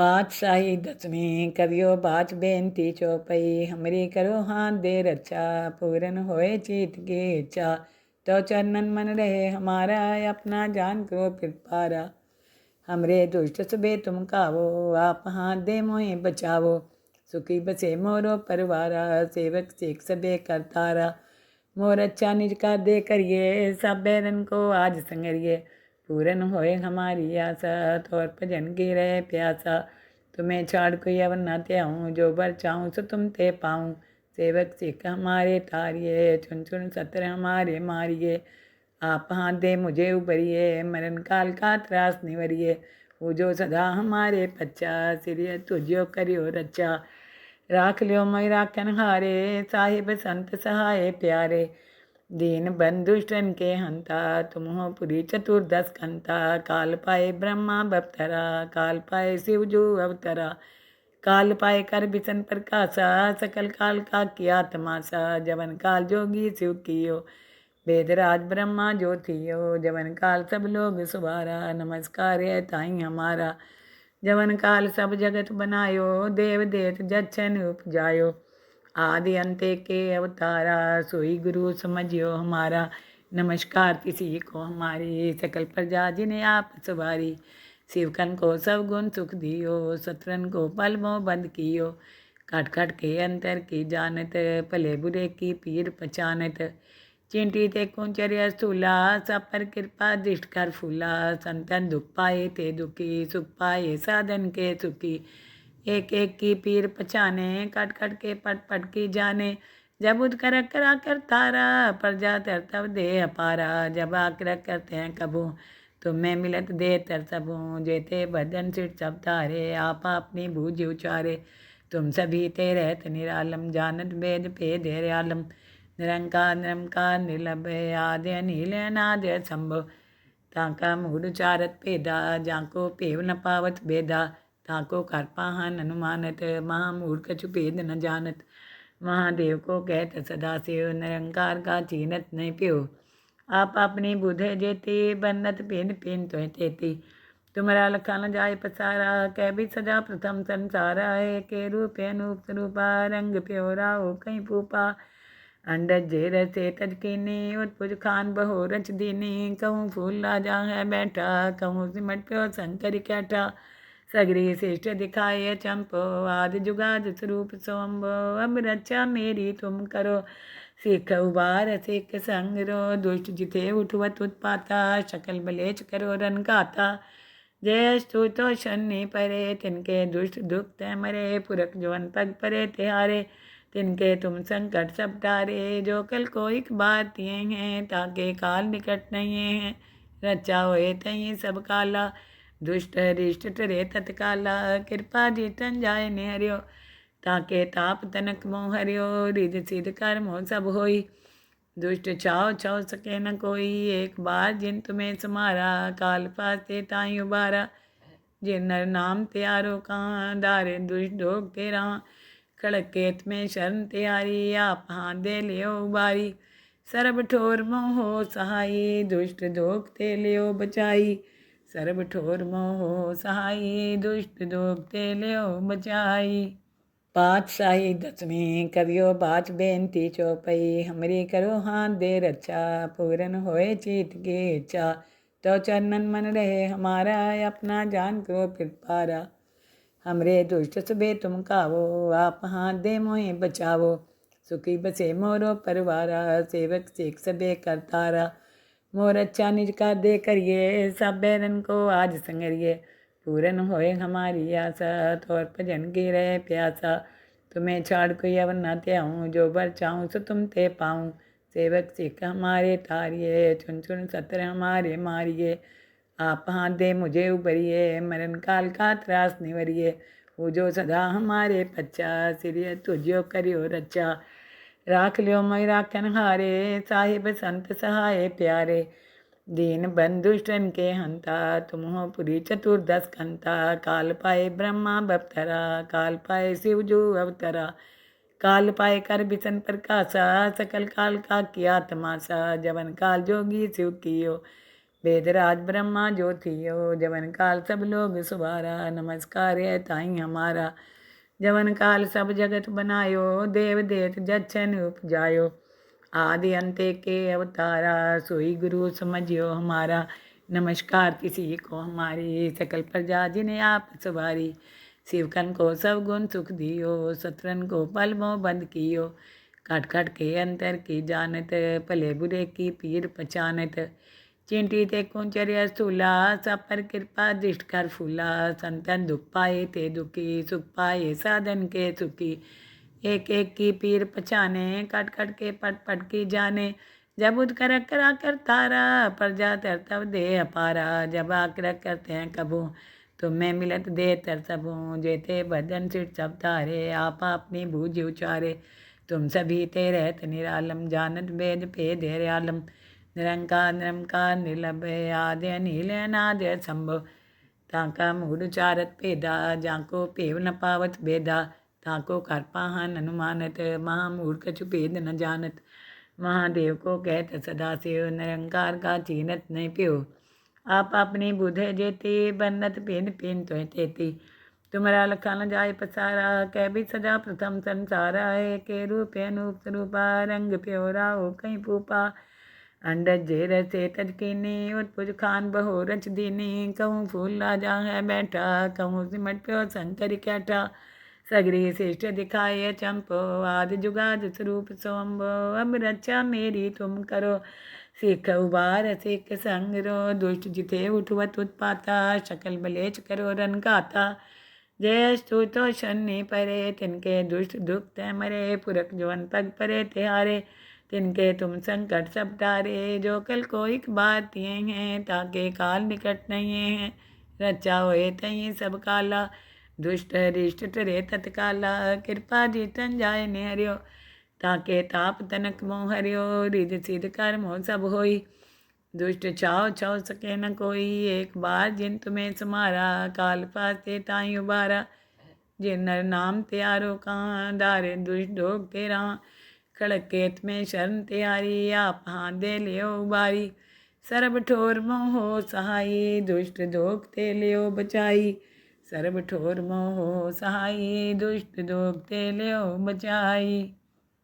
पातशाही दसवीं कवियो बाच बेनती चौपई हमरी करो हाथ दे रक्षा पूरन होए चीत की इच्छा तो चरणन मन रहे हमारा अपना जान करो कृपारा हमरे दुष्ट सबे तुम कावो आप हाथ दे मोहे बचावो सुखी बसे मोरो परवारा सेवक सेख सबे करतारा मोर अच्छा निज का दे करिए सब बैरन को आज संगरिए पूरन होए हमारी आशा तोर भजन की रहे प्यासा तुम्हें छाड़ कोई अवर न त्याऊँ जो बर चाहूँ सो तुम ते पाऊँ सेवक सिख हमारे तारिये चुन चुन सत्र हमारे मारिए आप हाथ दे मुझे उबरिए मरण काल का त्रास निवरिए वो जो सदा हमारे पच्चा सिरिय तुझो करियो रचा राख लियो मैं राखन हारे साहिब संत सहाय प्यारे दीन बंधुष्टन के हंता तुम हो पुरी चतुर्दश कंता काल पाए ब्रह्मा बपतरा काल पाए शिव जो अवतरा काल पाए कर बिसन प्रकाशा सकल काल का किया तमाशा जवन काल जोगी शिव कियो वेदराज ब्रह्मा जो थियो जवन काल सब लोग सुवारा नमस्कार है ताई हमारा जवन काल सब जगत बनायो देव देत जच्छन उपजायो आदि अंते के अवतारा सोई गुरु समझियो हमारा नमस्कार किसी को हमारी सकल प्रजा जिन्हें आप सवारी शिवकन को सब गुण सुख दियो शत्रन को पल मोह बंद कियो खट खट के अंतर की जानत भले बुरे की पीर पहचानत चिंटी ते कुंचर्य स्थूला सब पर कृपा दृष्ट कर फूला संतन दुख पाए ते दुखी सुख पाए साधन के सुखी एक एक की पीर पहचाने कट कट के पट पट की जाने जब उद कर करा कर तारा प्रजा तरतब दे अपारा जब आकर करते हैं कबू तुम्हें मिलत दे तर सबू जेते बदन सिट सब तारे आप अपनी बूझ उचारे तुम सभी ते रहत निरालम जानत वेद भेद आलम निरंकार निरंकार निर्लभ आद्य नील अनाद्य संभव ताका मूड चारत भेदा जाको पेव न पावत भेदा ताको करपाहन अनुमानत महामूर्ख छुपेद न जानत महादेव को कहत सदाशिव निरंकार का चीनत नहीं प्यो आप अपनी बुध जेती बन्नत पिन पिन तो तेती तुम्हारा लखा न जाय पसारा कह भी सजा प्रथम संसारा है के रूप अनूप स्वरूपा रंग प्योरा हो कहीं फूपा अंडज जे रसे तजकीनी उत्पुज खान बहो रच दीनी कहूँ फूल राजा है बैठा कहूँ सिमट प्यो शंकर कैठा सगरी श्रेष्ठ दिखाए चंपो आदि जुगाद स्वरूप सोम्बो अब रक्षा मेरी तुम करो सिख उबार सिख संग रो दुष्ट जिथे उठवत उत्पाता शकल बलेच करो रन गाता जय स्तु तो शनि परे तिनके दुष्ट दुख तय मरे पुरख जवन पग परे तिहारे तिनके तुम संकट सब टारे जो कल को एक बात ये हैं ताके काल निकट नहीं है रचा होए तई सब काला दुष्ट हरिष्ट टरे तत्काला कृपा जीतन जाय निहरियो ताके ताप तनक मोह हरियो रिद सिद्ध कर मोह सब होई दुष्ट छाओ छाओ सके न कोई एक बार जिन तुम्हें समारा काल पासे ताई उबारा जिन नर नाम त्यारो कहाँ दारे दुष्ट डोग तेरा खड़केत में शरण त्यारी आप हाथ दे लियो उबारी सरब ठोर मोह सहाई दुष्ट दोग ते लियो बचाई सर्व ठोर मोह सहाई दुष्ट दोगते लियो बचाई पातशाही दसवीं कवियो बाच बेनती चौपई हमरी करो हाथ दे रक्षा पूरन होए चीत की इच्छा तो चरणन मन रहे हमारा अपना जान करो कृपारा हमरे दुष्ट सबे तुम कावो आप हाथ दे मोहे बचावो सुखी बसे मोरो परवारा सेवक सेख सबे करतारा मोर अच्छा निज का दे करिए सब बैरन को आज संगरिए पूरन होए हमारी आशा तोर भजन की रहे प्यासा तुम्हें छाड़ कोई अवर न त्याऊँ जो बर चाहूँ सो तुम ते पाऊँ सेवक सिख हमारे तारिये चुन चुन सत्र हमारे मारिए आप हाथ दे मुझे उबरिए मरण काल का त्रास निवरिए वो जो सदा हमारे पच्चा सिरिय तुझो करियो रचा राख लियो मैं राखन हारे साहिब संत सहाय प्यारे दीन बंधुष्टन के हंता तुम हो पुरी चतुर्दश कंता काल पाए ब्रह्मा बपतरा काल पाए शिव जो अवतरा काल पाए कर बिसन प्रकाशा सकल काल का किया तमाशा जवन काल जोगी शिव कियो वेदराज ब्रह्मा ज्योतियो जवन काल सब लोग सुवारा। नमस्कार है ताई हमारा जवन काल सब जगत बनायो। देव देत जच्छन उपजायो आदि अंते के अवतारा। सोई गुरु समझियो हमारा नमस्कार किसी को हमारी। सकल प्रजा जिन्हें आप सवारी। शिवकन को सब गुण सुख दियो शत्रन को पल मोह बंद कियो। काट काट के अंतर की जानत भले बुरे की पीर पहचानत। चिंटी ते कुंचर्य स्थूला सब पर कृपा दृष्ट कर फूला। संतन दुख पाए ते दुखी सुख पाए साधन के सुखी। एक एक की पीर पहचाने कट कट के पट पट की जाने। जब उद कर करा कर तारा प्रजा तरतब दे अपारा। जब आकर करते हैं कबू तुम्हें मिलत दे तरसबू। जेते बदन सिट सब तारे आप अपनी बूझ उचारे। तुम सभी ते रहत निरालम जानत वेद भेद आलम। निरंकार निरंकार निर्लभ आदि अनिल अनादि असंभव। ताका मूढ़ चारत भेदा जाको पेव न पावत भेदा। ताको कर पाहन अनुमानत महामूढ़ कछु भेद न जानत। महादेव को कहत सदा शिव निरंकार का चीनत नहीं प्यो। आप अपनी बुध जेती बन्नत पिन पिन तो तेती। तुम्हारा लखा न जाय पसारा कह भी सजा प्रथम संसारा है। के रूप अनूप स्वरूपा रंग प्योरा हो कहीं पूपा। अंडज जेर से तजकीनी उत्पुज खान बहो रच दीनी। कहूँ फूल राजा है बैठा कहूँ सिमट प्यो शंकर कैठा। सगरी श्रेष्ठ दिखाए चंपो आदि जुगाद स्वरूप सोम्बो। अब रक्षा मेरी तुम करो सिख उबार सिख संग रो। दुष्ट जिते उठवत उत्पाता शकल बलेच करो रन गाता। जय स्तुतो शनि परे तिनके दुष्ट दुख तय मरे। पुरख जवन पग परे तिहारे तिनके तुम संकट सब टारे। जो कल को एक बार तिए हैं ताके काल निकट नहीं है। रचा होए तई सब काला दुष्ट रिष्ट टरे तत्काला। कृपा जीतन जाय ने हरियो ताके ताप तनक मोह हरियो। रिध सिद्ध कर मोह सब होई दुष्ट छाव छाव सके न कोई। एक बार जिन तुम्हें समारा काल पाते ताई उबारा। जिन नर नाम त्यारो कहाँ दारे दुष्ट डोग तेरा। खड़केत में शरण त्यारी आप हाथ दे लियो उबारी। सरब ठोर मोहो सहाई दुष्ट दोग ते लियो बचाई। सरब ठोर मोहो सहाई दुष्ट दोग ते लियो बचाई।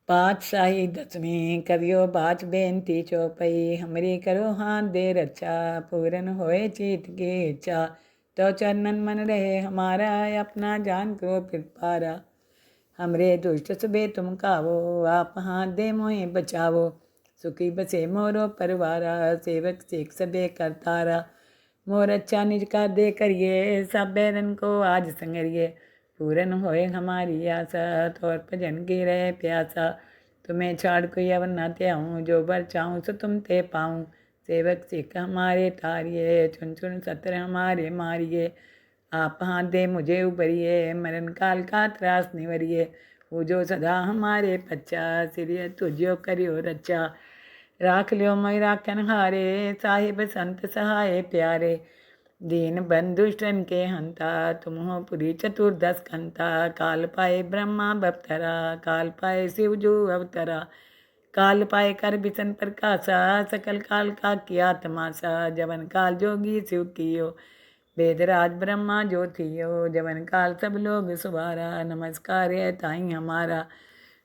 पातशाही दसवीं कवियो बाच बेनती चौपई। हमरी करो हाथ दे रक्षा पूरन होए चीत की इच्छा। तो चरणन मन रहे हमारा अपना जान करो फिर पारा। हमरे दुष्ट सबे तुम कावो आप हाथ दे मोहे बचावो। सुखी बसे मोरो परवारा सेवक सेख सबे करतारा। मोर अच्छा निज कर दे करिए सब बैरन को आज संगरिए। पूरन होए हमारी आशा तौर भजन की रहे प्यासा। तुम्हें छाड़ कोई अवर न त्याऊँ जो बर चाहूँ सो तुम ते पाऊँ। सेवक सिख हमारे तारिये चुन चुन सत्र हमारे मारिए। आप हाथ दे मुझे उबरिए मरण काल का त्रास निवरिए। वो जो सदा हमारे पच्चा सिरिय तुझो करियो रचा। राख लियो मैं राखन हारे साहिब संत सहाय प्यारे। दीन बंधुष्टन के हंता तुम हो पुरी चतुर्दश कंता। काल पाए ब्रह्मा बपतरा काल पाए शिव जो अवतरा। काल पाए कर बिसन प्रकाशा सकल काल का किया तमाशा। जवन काल जोगी शिव कियो वेदराज ब्रह्मा ज्योतियो जवन काल सब लोग सुवारा। नमस्कार है ताई हमारा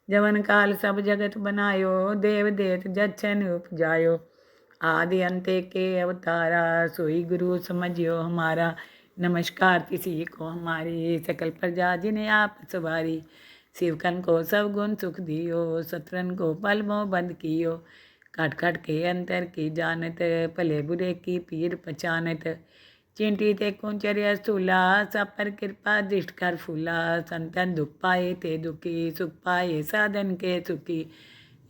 जवन काल सब जगत बनायो। देव देत जच्छन उपजायो आदि अंते के अवतारा। सोई गुरु समझियो हमारा नमस्कार किसी को हमारी। सकल प्रजा जिन्हें आप सवारी। शिवकन को सब गुण सुख दियो शत्रन को पल मोह बंद कियो। काट काट के अंतर की जानत भले बुरे की पीर पहचानत। चिंटी ते कुंचर्य स्थूला सब पर कृपा दृष्ट कर फूला। संतन दुख पाए ते दुखी सुख पाए साधन के सुखी।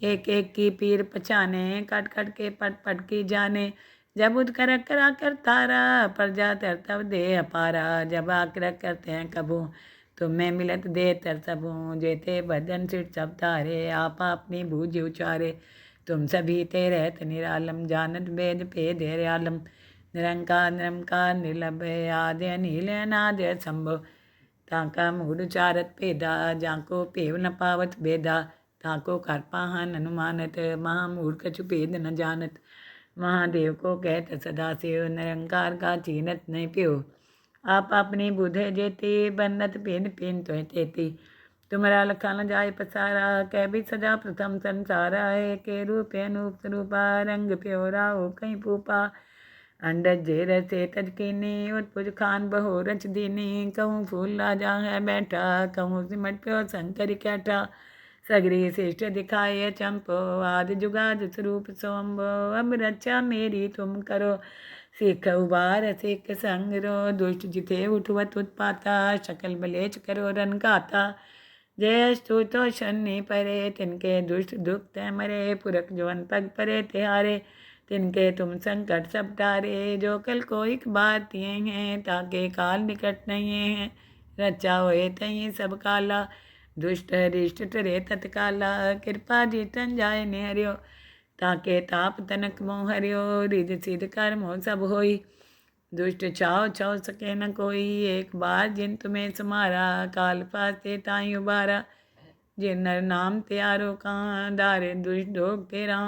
एक एक की पीर पहचाने कट कट के पट पट की जाने। जब उद कर करा कर तारा प्रजा तरतब दे अपारा। जब आकर करते हैं कबू तुम्हें मिलत दे तरसबू। जेते बदन सिट सब तारे आप अपनी बूझ उचारे। तुम सभी ते रहत निरालम जानत वेद भेद आलम। निरंकार निरंकार निर्लभ आदि अनिल अनादि असंभव। ताका मूढ़ चारत भेदा जाको पेव न पावत भेदा। ताको कर पाहन अनुमानत महामूढ़ कछु भेद न जानत। महादेव को कहत सदा शिव, निरंकार का चीनत नहीं प्यो। आप अपनी बुध जेती, बनत पिन पिन तो तेती। तुम्हारा लखा न जाय पसारा, कह भी सजा प्रथम संसारा है। के रूप अनूप स्वरूपा, रंग प्योरा हो कहीं पूपा। अंडज जे रसे तज कीनी, उत्पुज खान बहो रच दीनी। कहूँ फूल राजा है बैठा, कहूँ सिमट प्यो शंकर कैठा। सगरी श्रेष्ठ दिखाए चंपो, आदि जुगाद स्वरूप सोम्बो। अब रक्षा मेरी तुम करो, सिख उबार सिख संगरो। दुष्ट जिथे उठवत उत्पाता, शकल बलेच करो रन गाता। जय स्तुतो शनि परे, तिनके दुष्ट दुख तय मरे। पुरख जवन पग परे तिहारे, तिनके तुम संकट सब टारे। जो कल को एक बार तिये हैं, ताके काल निकट नहीं है। रचा होए तई सब काला, दुष्ट हरिष्ट टरे तत्काला। कृपा जीतन जाय निहरियो, ताके ताप तनक मोह हरियो। रिध सिद्ध कर्म हो सब होई, दुष्ट छाव छाव सके न कोई। एक बार जिन तुम्हें समारा, काल फास्ते ताई उबारा। जिन नर नाम त्यारो कहाँ, दारे दुष्ट ढोक तेरा।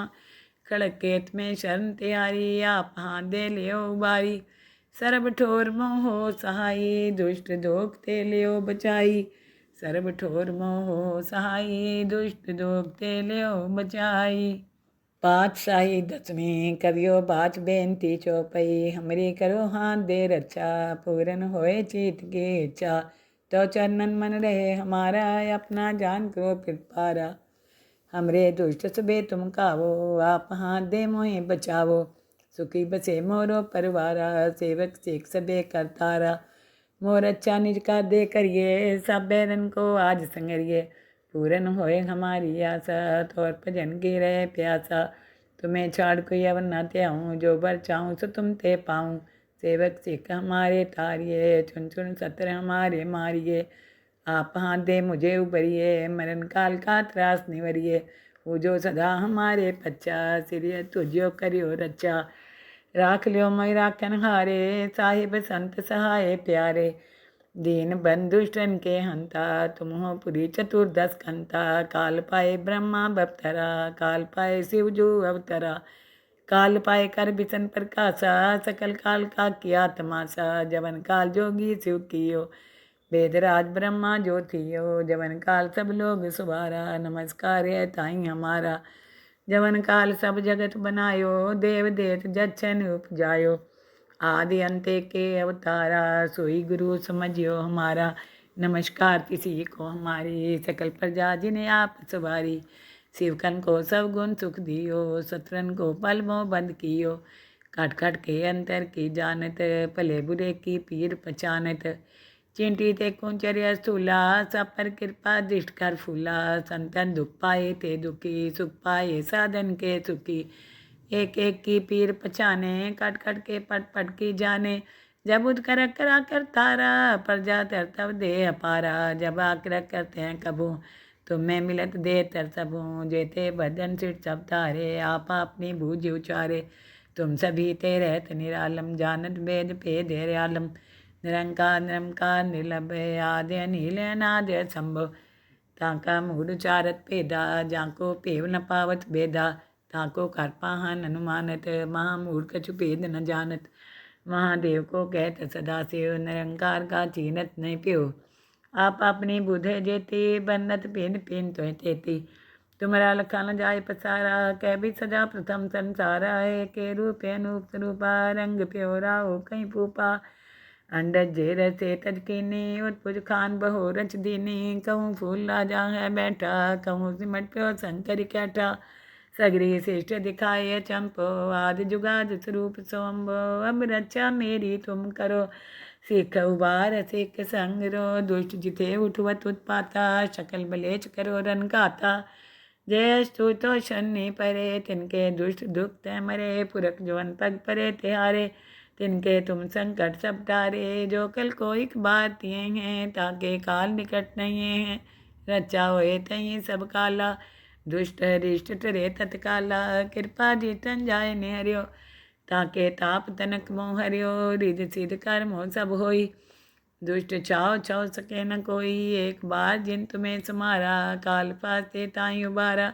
खड़केत में शरण त्यारी, आप हाथ दे लियो उबारी। सर्ब ठोर मोहो सहाई, दुष्ट दोख ते लियो बचाई। सर्ब ठोर मोहो सहाई, दुष्ट दोख ते लियो बचाई। पातशाही दसवीं कवियो बाच बेनती चौपई। हमरी करो हाथ दे रक्षा, पूरन होए चीत की इच्छा। तो चरणन मन रहे हमारा, अपना जान करो कृपारा। हमरे दुष्ट सबे तुम कावो, आप हाथ दे मोहि बचावो। सुखी बसे मोरो परवारा, सेवक सेख सबे करतारा। मोर अच्छा निज का दे करिए, सब बैरन को आज संगरिए। पूरन होए हमारी आशा, तोर भजन की रहे प्यासा। तुम्हें छाड़ कोई अवर न त्याऊँ, जो बर चाहूँ सो तुम ते पाऊँ। सेवक सिख हमारे तारिये, चुन चुन सत्र हमारे मारिए। आप हाथ दे मुझे उबरिए, मरण काल का त्रास निवरिए। वो जो सदा हमारे पच्चा, सिरिय तुझो करियो रचा। राख लियो मैं राखन हारे, साहिब संत सहाय प्यारे। दीन बंधुष्टन के हंता, तुम हो पुरी चतुर्दश कंता। काल पाए ब्रह्मा बपतरा, काल पाए शिव जो अवतरा। काल पाए कर बिसन प्रकाशा, सकल काल का किया तमाशा। जवन काल जोगी शिव कियो, वेदराज ब्रह्मा जो थियो। जवन काल सब लोग सुवारा, नमस्कार है ताई हमारा। जवन काल सब जगत बनायो, देव देत जच्छन उपजायो। आदि अंते के अवतारा, सोई गुरु समझियो हमारा। नमस्कार किसी को हमारी, सकल प्रजा जिन्हें आप सवारी। शिवकन को सब गुण सुख दियो, शत्रन को पल मोह बंद कियो। खट खट के अंतर की जानत, भले बुरे की पीर पहचानत। चिंटी ते कुंचर्य स्थूला, सब पर कृपा दृष्ट कर फूला। संतन दुख पाए ते दुखी, सुख पाए साधन के सुखी। एक एक की पीर पहचाने, कट कट के पट पट की जाने। जब उद कर करा कर तारा, प्रजा तर तब दे अपारा। जब आकर करते हैं कबू, तुम्हें मिलत दे तर सबू। जेते भजन सिर सब तारे, आप अपनी बूझ उचारे। तुम सभी ते रहत निरालम, जानत वेद भेद आलम। निरंकार निरंकार निर्लभ, आदि अनिल अनाद संभव। ताका मूड चारत भेदा, जाको पेव न पावत भेदा। ताको कर पाहन अनुमानत, महामूढ़ कछु भेद न जानत। महादेव को कहत सदा शिव, निरंकार का चीनत नहीं प्यो। आप अपनी बुध जेती, बनत पिन पिन तो तेती। तुम्हारा लखा न जाय पसारा, कह भी सजा प्रथम संसारा है। के रूप अनूप स्वरूपा, रंग प्योरा हो कहीं पूपा। अंडज जे रसे तज कीनी, उत्पुज खान बहो रच दीनी। कहूँ फूल राजा है बैठा, कहूँ सिमट प्यो शंकर कैठा। सगरी श्रेष्ठ दिखाए चंपो, आदि जुगाद स्वरूप सोम्बो। अब रक्षा मेरी तुम करो, सिख उबार सिख संगरो। दुष्ट जिथे उठवत उत्पाता, शकल बलेच करो रन गाता। जय स्तुतो शनि परे, तिनके दुष्ट दुख तय मरे। पुरख जवन पग परे तिहारे, तिनके तुम संकट सब टारे। जो कल को एक बार तिये हैं, ताके काल निकट नहीं है। रचा होए तई सब काला, दुष्ट हरिष्ट टरे तत्काला। कृपा जीतन जाय निहरियो, ताके ताप तनक मोह हरियो। रिध सिद्ध कर्म हो सब होई, दुष्ट छाव छाव सके न कोई। एक बार जिन तुम्हें समारा, काल फास्ते ताई उबारा।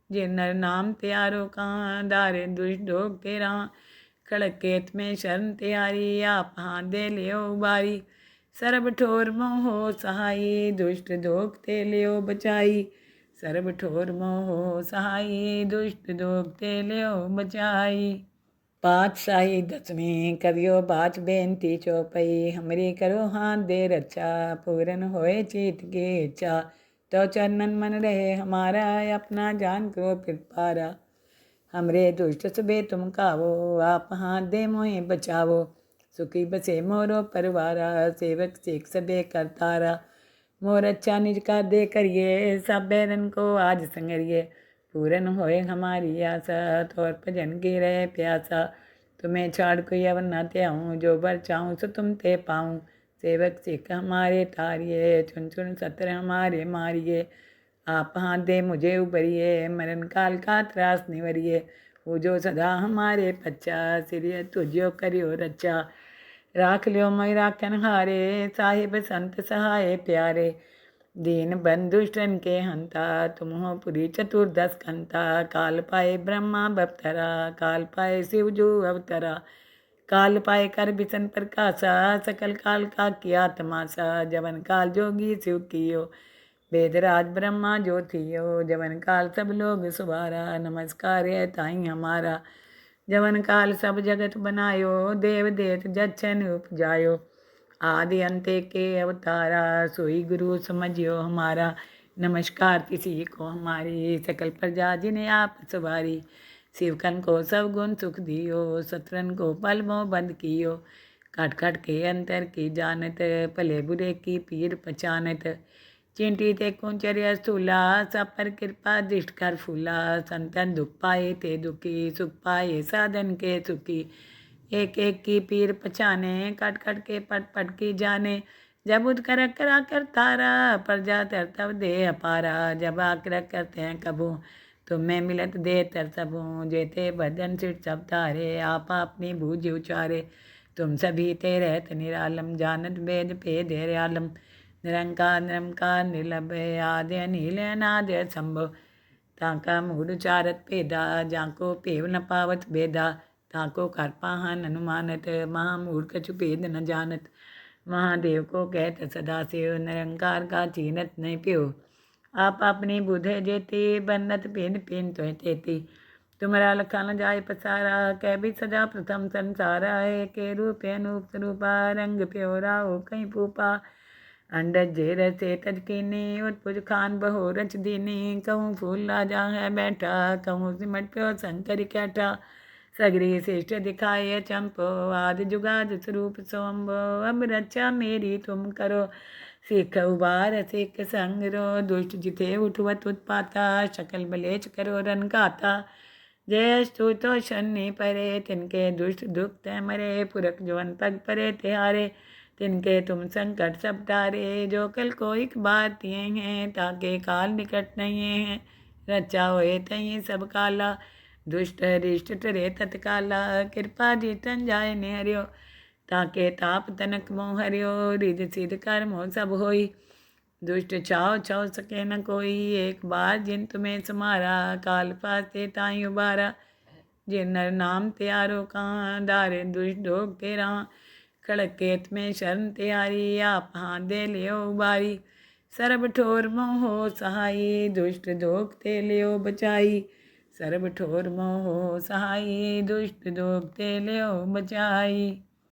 जे नर नाम त्यारो कहाँ, दारे दुष्ट ढोक तेरा। खड़क केत में शरण त्यारी, आप हाथ दे लियो उबारी। सर्ब ठोर मोह सहाई, दुष्ट दोख ते लियो बचाई। सर्ब ठोर मोह सहाई, दुष्ट दोख ते लियो बचाई। पातशाही दसवीं करियो बाच बेनती चौपई, हमरी करो हाथ दे रक्षा, पूरन होए चीत की इच्छा। तो चरणन मन रहे हमारा, अपना जान करो कृपारा। हमरे दुष्ट सबे तुम कावो, आप हाथ दे मोहे बचावो। सुखी बसे मोरो परवारा, सेवक सेख सबे करतारा। मोर अच्छा निज का दे करिए, सब बैरन को आज संगरिए। पूरन होए हमारी आशा, तोर भजन की रहे प्यासा। तुम्हें छाड़ कोई अवर न त्याऊँ, जो बर चाहूँ सो तुम ते पाऊँ। सेवक सिख हमारे तारिये, चुन चुन सत्र हमारे मारिए। आप हाथ दे मुझे उबरिए, मरण काल का त्रास निवरिए। वो जो सदा हमारे पच्चा, सिरिय तुझो करियो रक्षा। राख लियो मैं राखन हारे, साहिब संत सहाय प्यारे। दीन बंधुष्टन के हंता, तुम हो पुरी चतुर्दश कंता। काल पाए ब्रह्मा बपतरा, काल पाए शिव जो अवतरा। काल पाए कर बिसन प्रकाशा, सकल काल का किया तमाशा। जवन काल जोगी शिव कियो, वेदराज ब्रह्मा जो थियो। जवन काल सब लोग सुवारा, नमस्कार है ताई हमारा। जवन काल सब जगत बनायो, देव देत जच्छन उपजायो। आदि अंते के अवतारा, सोई गुरु समझियो हमारा। नमस्कार किसी को हमारी, सकल प्रजा जिन्हें आप सवारी। शिवकन को सब गुण सुख दियो, शत्रन को पल मोह बंद कियो। काट काट के अंतर की जानत, भले बुरे की पीर पहचानत। चिंटी ते कुंचर्य स्थूला, सब पर कृपा दृष्ट कर फूला। संतन दुख पाए ते दुखी, सुख पाए साधन के सुखी। एक एक की पीर पछाने, कट कट के पट पट की जाने। जब उद कर करा कर तारा, प्रजा तर तब दे अपारा। जब आकर करते हैं कबू, तुम्हें मिलत दे तर सबू। जेते भजन सिट सब तारे, आप अपनी बूझ उचारे। तुम सभी ते रहत निरालम, जानत वेद भेद आलम। निरंकार निरंकार निर्लभय, आदि अनिल अनादि संभव। ताका मूढ़ चारत भेदा, जाको पेव न पावत भेदा। ताको कर पाहन अनुमानत, महामूढ़ कछु भेद न जानत। महादेव को कहत सदा शिव, निरंकार का चीनत नहीं प्यो। आप अपनी बुध जेती, बन्नत पिन पिन तो तेती। तुम्हारा लखा न जाय पसारा, कह भी सजा प्रथम संसारा है। के रूप अनूप रूपा, रंग प्योरा हो कहीं पूपा। अंडज जेर से तजकीनी, उत्पुज खान बहो रच दीनी। कहूँ फूल राजा है बैठा, कहूँ सिमट प्यो शंकर कैठा। सगरी श्रेष्ठ दिखाए चंपो, आदि जुगाद स्वरूप सोम्बो। अब रक्षा मेरी तुम करो, सिख उबार सिख संग रो। दुष्ट जिथे उठवत उत्पाता, शकल बलेच करो रन गाता। जय स्तु तो शनि परे, तिनके दुष्ट दुख तय मरे। पुरख जवन पग परे तिहारे, तिनके तुम संकट सब टारे। जो कल को एक बात ये हैं, ताके काल निकट नहीं है। रचा होए तई सब काला, दुष्ट हरिष्ट टरे तत्काला। कृपा जीतन जाय ने हरियो, ताके ताप तनक मोह हरियो। रिध सिद्ध कर मोह सब होई, दुष्ट चाव छव सके न कोई। एक बार जिन तुम्हें समारा, काल पासे ताई उबारा। जिन नर नाम त्यारो कहाँ, दारे दुष्ट ढोक तेरा। खड़क केत में शरण त्यारी, आप हाथ दे लियो उबारी। सर्ब ठोर मोह सहाई, दुष्ट दोख ते लियो बचाई। सर्ब ठोर मोह सहाई, दुष्ट दोख ते लियो बचाई।